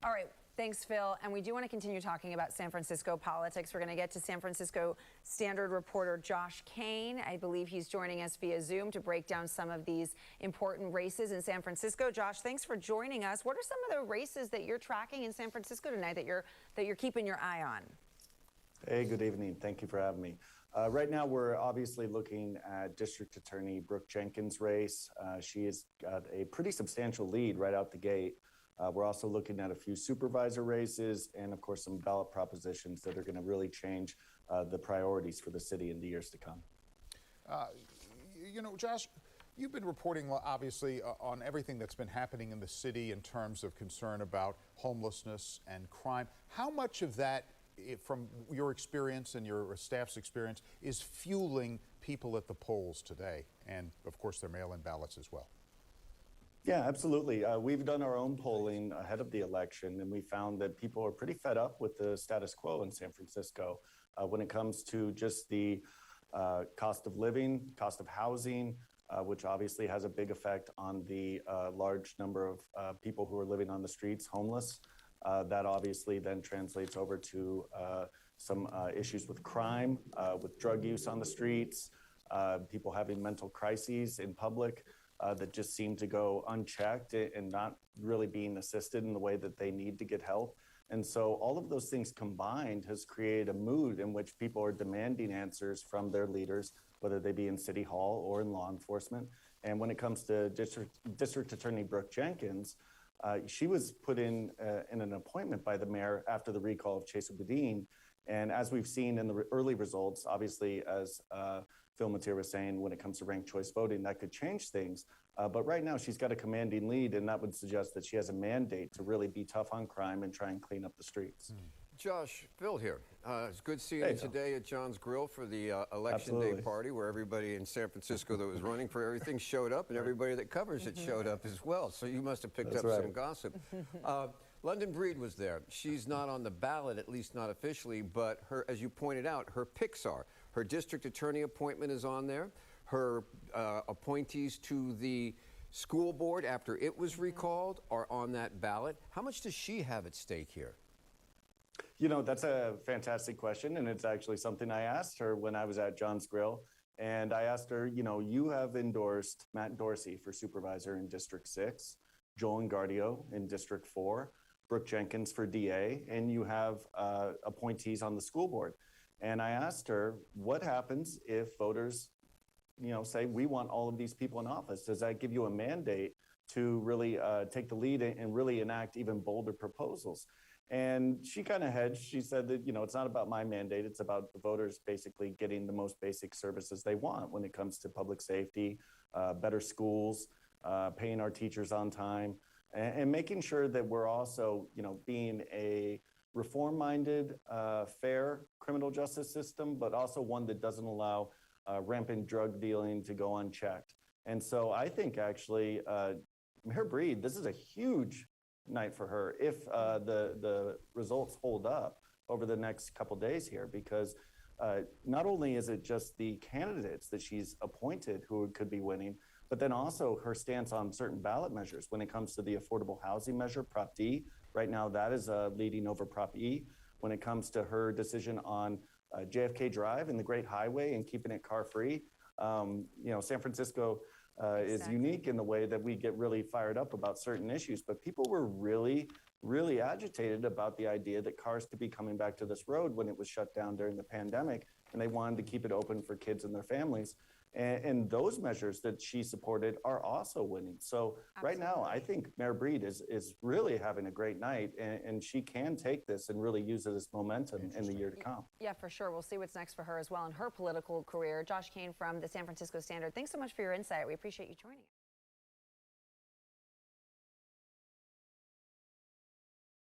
All right. Thanks, Phil. And we do want to continue talking about San Francisco politics. We're going to get to San Francisco Standard reporter Josh Koehn. I believe he's joining us via Zoom to break down some of these important races in San Francisco. Josh, thanks for joining us. What are some of the races that you're tracking in San Francisco tonight that you're keeping your eye on? Hey, good evening. Thank you for having me. Right now, we're obviously looking at District Attorney Brooke Jenkins' race. She has got a pretty substantial lead right out the gate. We're also looking at a few supervisor races and, of course, some ballot propositions that are going to really change the priorities for the city in the years to come. Josh, you've been reporting, obviously, on everything that's been happening in the city in terms of concern about homelessness and crime. How much of that, from your experience and your staff's experience, is fueling people at the polls today and, of course, their mail-in ballots as well? Yeah, absolutely. We've done our own polling ahead of the election, and we found that people are pretty fed up with the status quo in San Francisco when it comes to just the cost of living, cost of housing, which obviously has a big effect on the large number of people who are living on the streets, homeless. That obviously then translates over to some issues with crime, with drug use on the streets, people having mental crises in public. That just seem to go unchecked and not really being assisted in the way that they need to get help. And so all of those things combined has created a mood in which people are demanding answers from their leaders, whether they be in City Hall or in law enforcement. And when it comes to District Attorney Brooke Jenkins, she was put in an appointment by the mayor after the recall of Chesa Boudin. And as we've seen in the early results, obviously, as Phil Mateer was saying, when it comes to ranked choice voting, that could change things. But right now, she's got a commanding lead, and that would suggest that she has a mandate to really be tough on crime and try and clean up the streets. Josh, Phil here. It's good seeing you today at John's Grill for the Election Day party, where everybody in San Francisco that was running for everything showed up, and everybody that covers it showed up as well. So you must have picked up some gossip. London Breed was there. She's not on the ballot, at least not officially, but her, as you pointed out, her picks are. Her district attorney appointment is on there. Her appointees to the school board after it was recalled are on that ballot. How much does she have at stake here? You know, that's a fantastic question, and it's actually something I asked her when I was at John's Grill. And I asked her, you have endorsed Matt Dorsey for supervisor in District 6, Joel Engardio in District 4, Brooke Jenkins for DA, and you have appointees on the school board. And I asked her, what happens if voters, say, we want all of these people in office? Does that give you a mandate to really take the lead and really enact even bolder proposals? And she kind of hedged. She said that, it's not about my mandate. It's about the voters basically getting the most basic services they want when it comes to public safety, better schools, paying our teachers on time, and making sure that we're also, being a reform-minded, fair criminal justice system, but also one that doesn't allow rampant drug dealing to go unchecked. And so I think actually, Mayor Breed, this is a huge night for her if the results hold up over the next couple days here, because not only is it just the candidates that she's appointed who could be winning, but then also her stance on certain ballot measures when it comes to the affordable housing measure, Prop D. Right now, that is leading over Prop E. When it comes to her decision on JFK Drive and the Great Highway and keeping it car-free, San Francisco is unique in the way that we get really fired up about certain issues. But people were really, really agitated about the idea that cars could be coming back to this road when it was shut down during the pandemic, and they wanted to keep it open for kids and their families. And those measures that she supported are also winning. So right now, I think Mayor Breed is really having a great night, and she can take this and really use it as momentum in the year to come. Yeah, for sure. We'll see what's next for her as well in her political career. Josh Koehn from the San Francisco Standard, thanks so much for your insight. We appreciate you joining us.